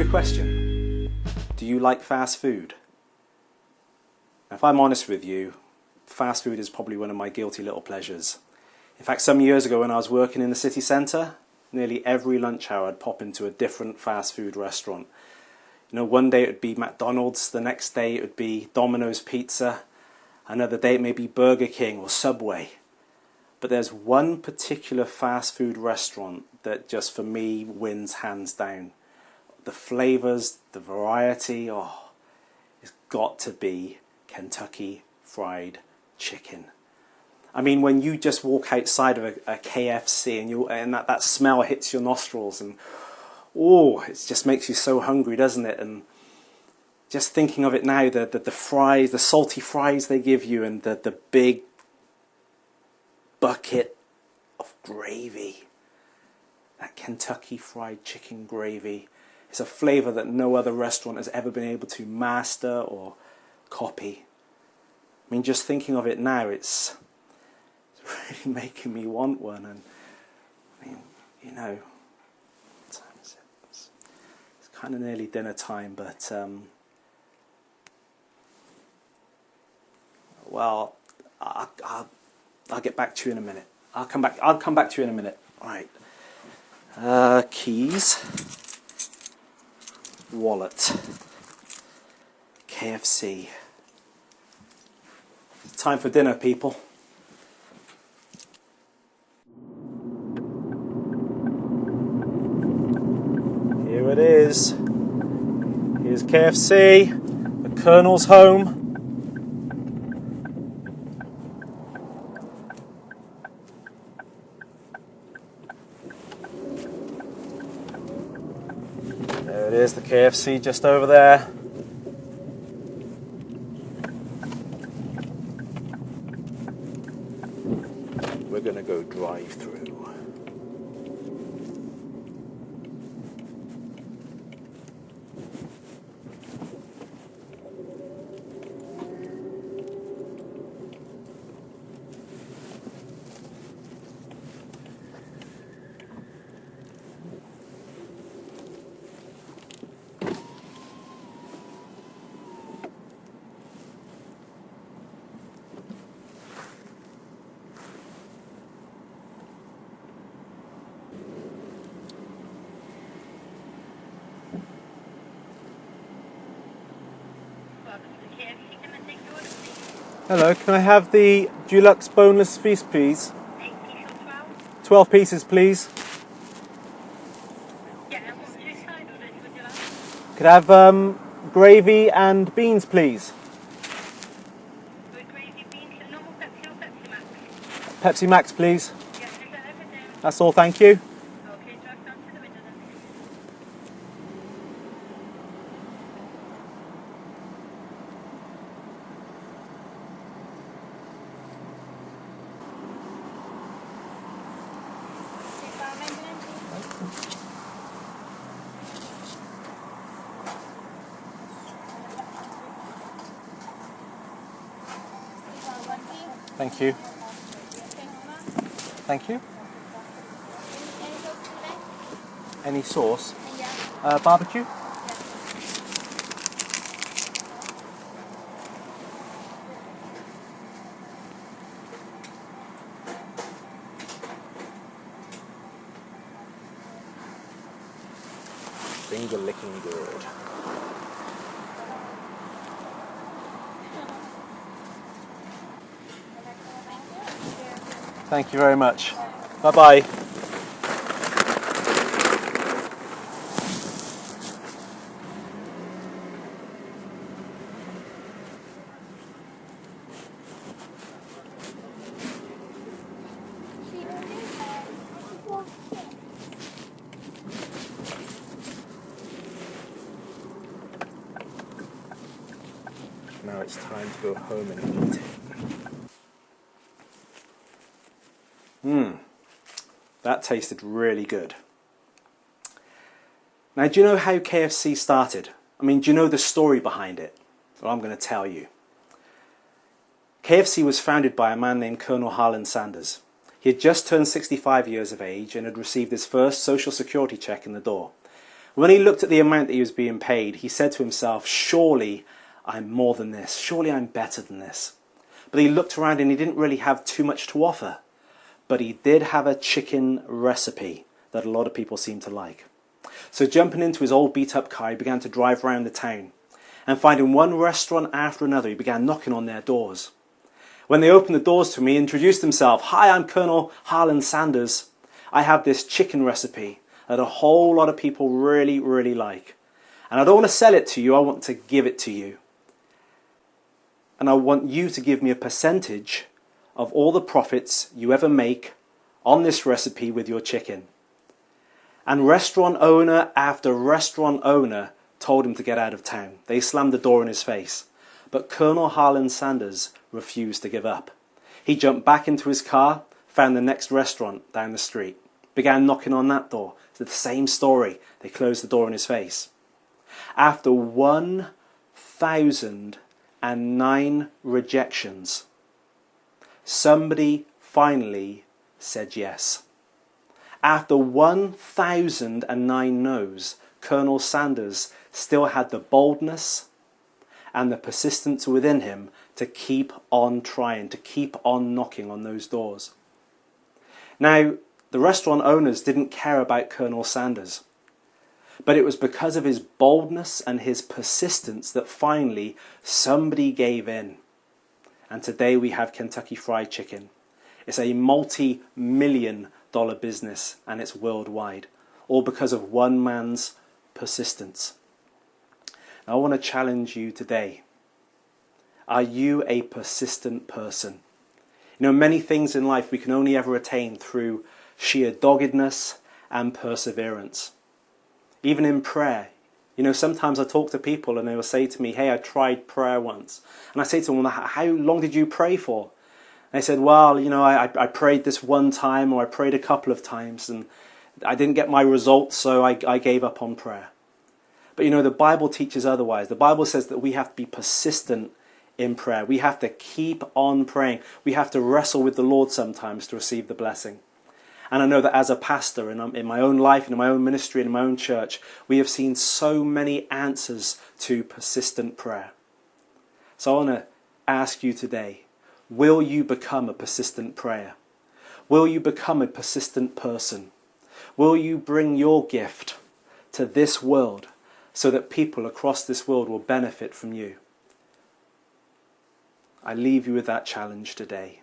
you a question. Do you like fast food? If I'm honest with you, fast food is probably one of my guilty little pleasures. In fact, some years ago when I was working in the city centre, nearly every lunch hour I'd pop into a different fast food restaurant. You know, one day it would be McDonald's, the next day it would be Domino's Pizza, another day it may be Burger King or Subway. But there's one particular fast food restaurant that just for me wins hands down. The flavours, the variety, it's got to be Kentucky Fried Chicken. I mean, when you just walk outside of a KFC and that smell hits your nostrils and it just makes you so hungry, doesn't it? And just thinking of it now, the fries, the salty fries they give you and the big bucket of gravy, that Kentucky Fried Chicken gravy, is a flavour that no other restaurant has ever been able to master or copy. I mean, just thinking of it now, it's really making me want one. And I mean, you know, what time is it? It's kind of nearly dinner time, but well, I'll get back to you in a minute. I'll come back to you in a minute. All right. Keys. Wallet. KFC. It's time for dinner, people. Here it is. Here's KFC. The Colonel's home. There it is, the KFC just over there. We're going to go drive through. Hello, can I have the deluxe boneless feast, please? 8 pieces or 12? 12 pieces, please. Yeah, and what two side orders would you like? Could I have gravy and beans, please? With gravy, beans, and normal Pepsi or Pepsi Max? Pepsi Max, please. Yeah, is that everything? That's all, thank you. Okay, drive down to the window then. Thank you. Thank you. Any sauce? Barbecue? Things are looking good. Thank you very much. Bye-bye. Now it's time to go home and eat it. That tasted really good. Now, do you know how KFC started? I mean, do you know the story behind it? Well, I'm going to tell you. KFC was founded by a man named Colonel Harlan Sanders. He had just turned 65 years of age and had received his first Social Security check in the door. When he looked at the amount that he was being paid, he said to himself, surely I'm more than this. Surely I'm better than this. But he looked around and he didn't really have too much to offer. But he did have a chicken recipe that a lot of people seem to like. So jumping into his old beat up car, he began to drive around the town. And finding one restaurant after another, he began knocking on their doors. When they opened the doors to him, he introduced himself. Hi, I'm Colonel Harlan Sanders. I have this chicken recipe that a whole lot of people really, really like. And I don't want to sell it to you, I want to give it to you. And I want you to give me a percentage of all the profits you ever make on this recipe with your chicken. And restaurant owner after restaurant owner told him to get out of town. They slammed the door in his face. But Colonel Harlan Sanders refused to give up. He jumped back into his car, found the next restaurant down the street, began knocking on that door. It's the same story. They closed the door in his face. After 1,009 rejections, somebody finally said yes. After 1,009 no's, Colonel Sanders still had the boldness and the persistence within him to keep on trying, to keep on knocking on those doors. Now, the restaurant owners didn't care about Colonel Sanders, but it was because of his boldness and his persistence that finally somebody gave in. And today we have Kentucky Fried Chicken. It's a multi-million-dollar business and it's worldwide, all because of one man's persistence. Now, I want to challenge you today. Are you a persistent person? You know, many things in life we can only ever attain through sheer doggedness and perseverance. Even in prayer. You know, sometimes I talk to people and they will say to me, hey, I tried prayer once. And I say to them, well, how long did you pray for? And they said, well, you know, I prayed this one time, or I prayed a couple of times and I didn't get my results, so I gave up on prayer. But you know, the Bible teaches otherwise. The Bible says that we have to be persistent in prayer. We have to keep on praying. We have to wrestle with the Lord sometimes to receive the blessing. And I know that as a pastor in my own life and in my own ministry and in my own church, we have seen so many answers to persistent prayer. So I want to ask you today, will you become a persistent prayer? Will you become a persistent person? Will you bring your gift to this world so that people across this world will benefit from you? I leave you with that challenge today.